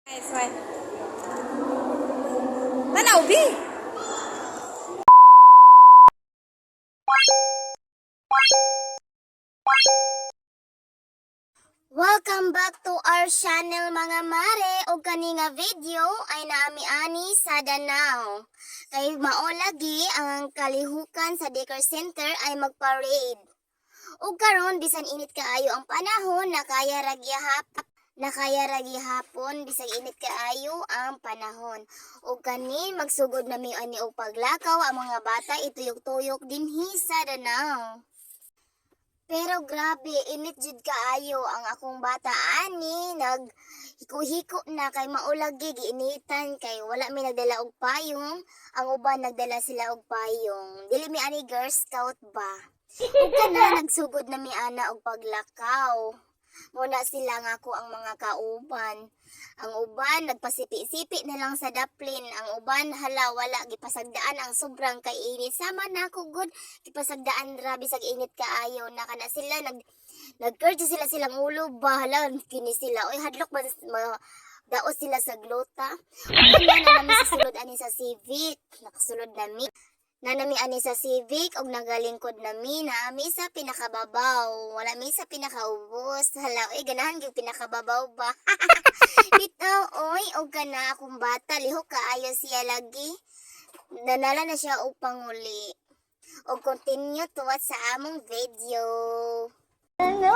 Nice one. Tanaw, B! Welcome back to our channel mga mare. O kani nga video ay naami-ani sa Danao. Kay maolagi ang kalihukan sa daycare center ay magparade. O karon bisan init kaayo ang panahon, nakaya ragi hapon bisag init kaayo ang panahon. O kani magsugod na mi ani og paglakaw ang mga bata ituyok-tuyok dinhi sa Danao. Pero grabe, init jud kaayo ang akong bata ani, hiko-hiko na kay maulagi giinitan kay wala mi nagdala og payong, ang uban nagdala sila og payong. Dili mi ani Girl Scout ba? Ug kana nagsugod na mi ana og paglakaw. Muna sila nga ako ang mga kauban. Ang uban nagpasipi-sipi na lang sa daplin. Ang uban hala wala gipasagdaan ang sobrang kainit. Sama na ako good gipasagdaan rabi sa init kaayo na kana sila nagkurdi sila silang ulo bahala kini sila. Oy hadlok ba daos sila sa glota. Kana na nami sa sulod ani sa civic. Nakasulod nami. Nanami ani sa civic og nagalingkod nami na ami sa pinakababaw. Wala mi sa pinakaubos. Hala, ganahan gyud pinakababaw ba. Bitaw oy og kana akong bata lihok kaayo siya lagi. Nanala na siya og panguli. Og continue to watch sa among video. No.